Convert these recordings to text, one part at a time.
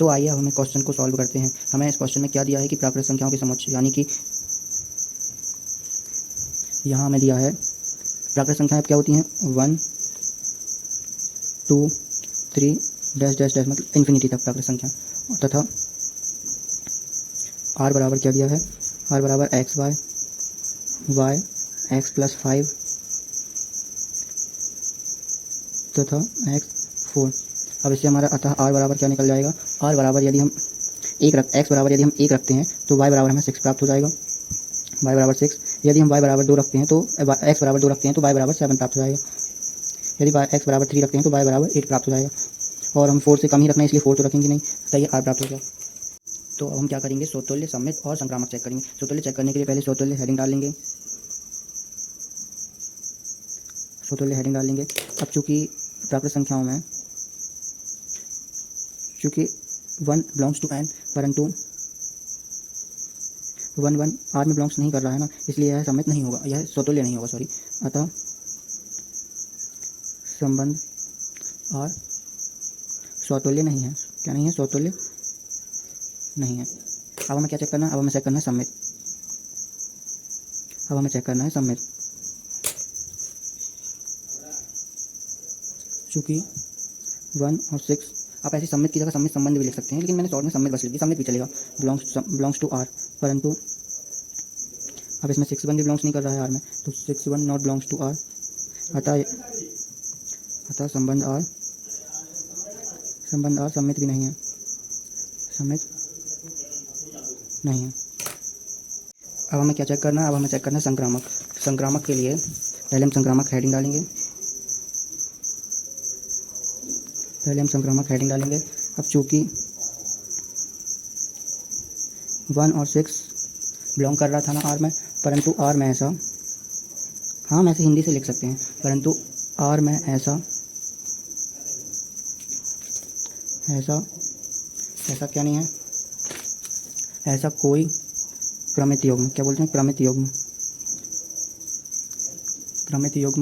तो आइए हम इस क्वेश्चन को सॉल्व करते हैं। हमें इस क्वेश्चन में क्या दिया है कि प्राकृत संख्याओं के समुच्चय, यानी कि यहाँ हमें दिया है प्राकृत संख्याएं क्या होती हैं, 1 2 3 डैश डैश डैश, मतलब इन्फिनिटी तक प्राकृत संख्या। तथा आर बराबर क्या दिया है, आर बराबर एक्स वाई एक्स प्लस 5 तथा एक्स 4। अब इससे हमारा अतः आर बराबर क्या निकल जाएगा, आर बराबर यदि हम एक्स बराबर यदि हम 1 रखते हैं तो वाई बराबर हमें 6 प्राप्त हो जाएगा, वाई बराबर 6। यदि हम वाई बराबर 2 रखते हैं तो एक्स बराबर 2 रखते हैं तो वाई बराबर 7 प्राप्त हो जाएगा। यदि एक्स बराबर 3 रखते हैं तो वाई बराबर 8 प्राप्त हो जाएगा। और हम 4 से कम ही रखना है, इसलिए 4 तो रखेंगे नहीं, तो ये आर प्राप्त हो गया। तो अब हम क्या करेंगे, समतुल्य, सममित और संक्रामक चेक करेंगे। समतुल्य चेक करने के लिए पहले समतुल्य हेडिंग डाल लेंगे, समतुल्य हेडिंग डाल लेंगे। अब चूँकि प्राकृत संख्याओं में चूँकि 1 बिलोंग्स टू n, परंतु 1 आर में बिलोंग्स नहीं कर रहा है ना, इसलिए यह सममित नहीं होगा, यह समतुल्य नहीं होगा, सॉरी। अतः संबंध आर समतुल्य नहीं है। क्या नहीं है, समतुल्य नहीं है। अब हमें क्या चेक करना है, अब हमें चेक करना है सममित, अब हमें चेक करना है सममित। चूँकि 1 और 6, आप ऐसे सममित की जगह सममित संबंध भी लिख सकते हैं, लेकिन मैंने शॉर्ट में सममित बस लिख दी, सममित भी चलेगा, बिलोंग्स टू आर। परंतु अब इसमें 6 1 भी बिलोंग्स नहीं कर रहा है आर में, तो 6 1 नॉट बिलोंग्स टू आर। अतः संबंध आर सममित भी नहीं है, सममित नहीं है। अब हमें क्या चेक करना है, अब हमें चेक करना है संक्रामक। संक्रामक के लिए पहले हम संक्रामक हेडिंग डालेंगे, अब चूँकि 1 और 6 बिलोंग कर रहा था ना आर में, परंतु आर में ऐसा, हाँ हम ऐसे हिंदी से लिख सकते हैं, परंतु आर में ऐसा क्या नहीं है, ऐसा कोई क्रमित युग्म, क्या बोलते हैं, क्रमित युग्म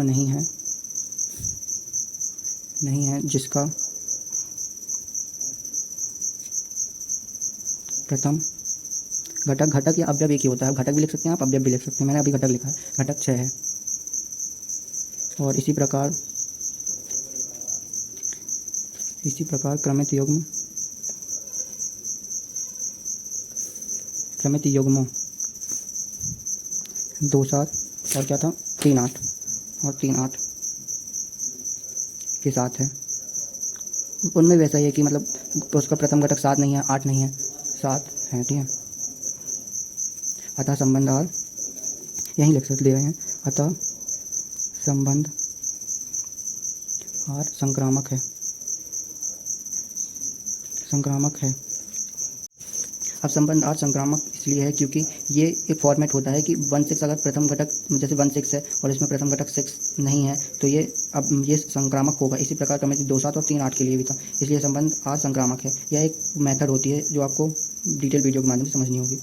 नहीं है जिसका प्रथम घटक या अवयव एक ही होता है। घटक भी लिख सकते हैं आप, अवयव भी लिख सकते हैं, मैंने अभी घटक लिखा है, घटक 6 है। और इसी प्रकार क्रमित युग्मों 2 7 और क्या था 3 8 के साथ है। उनमें वैसा ही है कि मतलब तो उसका प्रथम घटक 7 नहीं है, 8 नहीं है, 7 है, ठीक है। अतः संबंध आर यहीं लिख सकते हैं, अतः संबंध आर संक्रामक है। अब संबंध आर संक्रामक इसलिए है क्योंकि ये एक फॉर्मेट होता है कि 1 6 अगर प्रथम घटक जैसे 1 6 है और इसमें प्रथम घटक 6 नहीं है तो ये संक्रामक होगा। इसी प्रकार क्रमित 2 7 और 3 8 के लिए भी था, इसलिए संबंध आर संक्रामक है। यह एक मेथड होती है जो आपको डिटेल वीडियो के माध्यम से समझनी होगी।